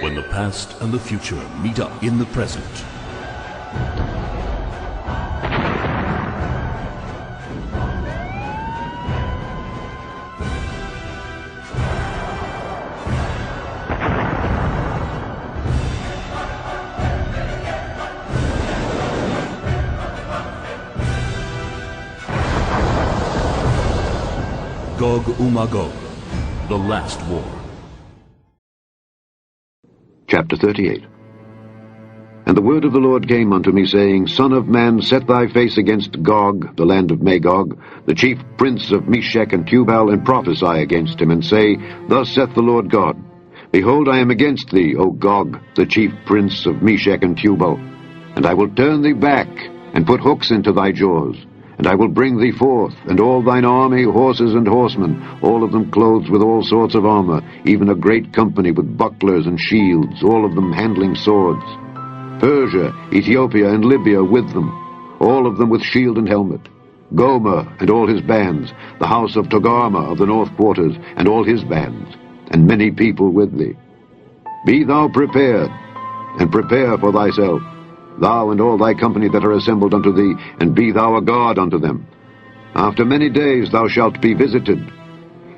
When the past and the future meet up in the present. Magog, the last war. Chapter 38. And the word of the Lord came unto me, saying, Son of man, set thy face against Gog, the land of Magog, the chief prince of Meshech and Tubal, and prophesy against him, and say, Thus saith the Lord God, Behold, I am against thee, O Gog, the chief prince of Meshech and Tubal, and I will turn thee back, and put hooks into thy jaws. And I will bring thee forth, and all thine army, horses and horsemen, all of them clothed with all sorts of armor, even a great company with bucklers and shields, all of them handling swords. Persia, Ethiopia, and Libya with them, all of them with shield and helmet. Gomer and all his bands, the house of Togarmah of the north quarters, and all his bands, and many people with thee. Be thou prepared, and prepare for thyself, thou and all thy company that are assembled unto thee, and be thou a guard unto them. After many days thou shalt be visited.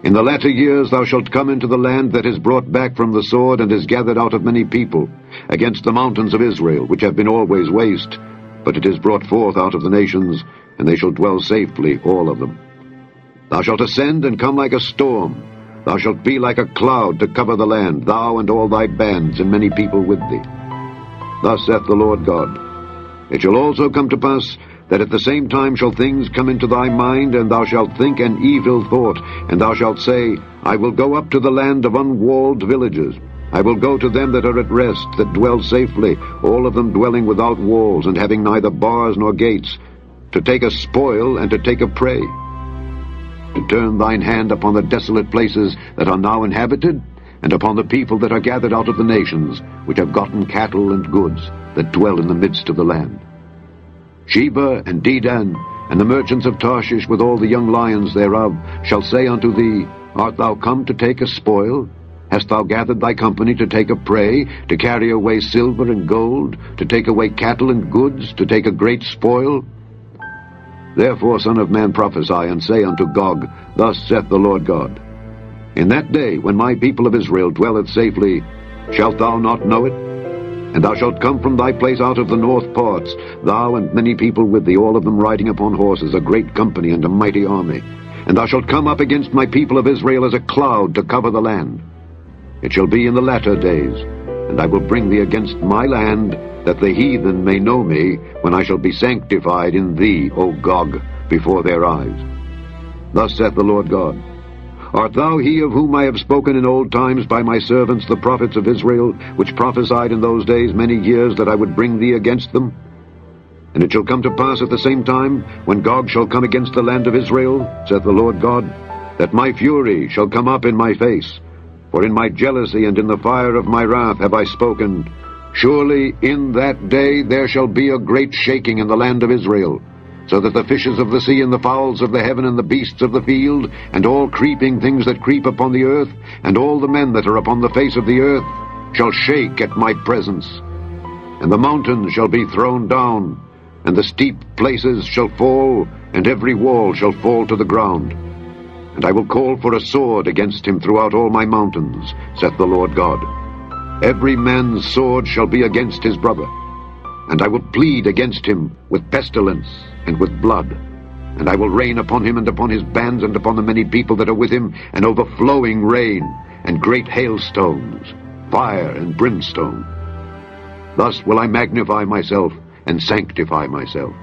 In the latter years thou shalt come into the land that is brought back from the sword, and is gathered out of many people, against the mountains of Israel, which have been always waste, but it is brought forth out of the nations, and they shall dwell safely, all of them. Thou shalt ascend and come like a storm. Thou shalt be like a cloud to cover the land, thou and all thy bands, and many people with thee. Thus saith the Lord God, It shall also come to pass, that at the same time shall things come into thy mind, and thou shalt think an evil thought, and thou shalt say, I will go up to the land of unwalled villages. I will go to them that are at rest, that dwell safely, all of them dwelling without walls, and having neither bars nor gates, to take a spoil and to take a prey. To turn thine hand upon the desolate places that are now inhabited, and upon the people that are gathered out of the nations, which have gotten cattle and goods, that dwell in the midst of the land. Sheba and Dedan, and the merchants of Tarshish with all the young lions thereof, shall say unto thee, Art thou come to take a spoil? Hast thou gathered thy company to take a prey, to carry away silver and gold, to take away cattle and goods, to take a great spoil? Therefore, Son of man, prophesy, and say unto Gog, Thus saith the Lord God, In that day, when my people of Israel dwelleth safely, shalt thou not know it? And thou shalt come from thy place out of the north parts, thou and many people with thee, all of them riding upon horses, a great company and a mighty army. And thou shalt come up against my people of Israel as a cloud to cover the land. It shall be in the latter days, and I will bring thee against my land, that the heathen may know me, when I shall be sanctified in thee, O Gog, before their eyes. Thus saith the Lord God, Art thou he of whom I have spoken in old times by my servants the prophets of Israel, which prophesied in those days many years that I would bring thee against them? And it shall come to pass at the same time, when Gog shall come against the land of Israel, saith the Lord God, that my fury shall come up in my face. For in my jealousy and in the fire of my wrath have I spoken, Surely in that day there shall be a great shaking in the land of Israel, so that the fishes of the sea and the fowls of the heaven and the beasts of the field, and all creeping things that creep upon the earth, and all the men that are upon the face of the earth, shall shake at my presence. And the mountains shall be thrown down, and the steep places shall fall, and every wall shall fall to the ground. And I will call for a sword against him throughout all my mountains, saith the Lord God. Every man's sword shall be against his brother. And I will plead against him with pestilence and with blood. And I will rain upon him and upon his bands and upon the many people that are with him an overflowing rain, and great hailstones, fire and brimstone. Thus will I magnify myself and sanctify myself.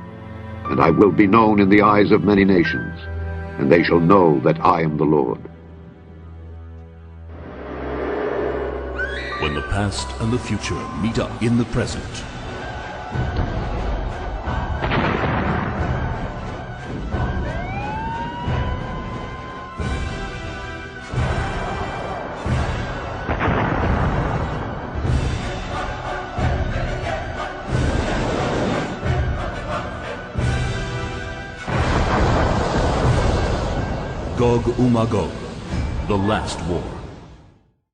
And I will be known in the eyes of many nations, and they shall know that I am the Lord. When the past and the future meet up in the present. Magog, the last war.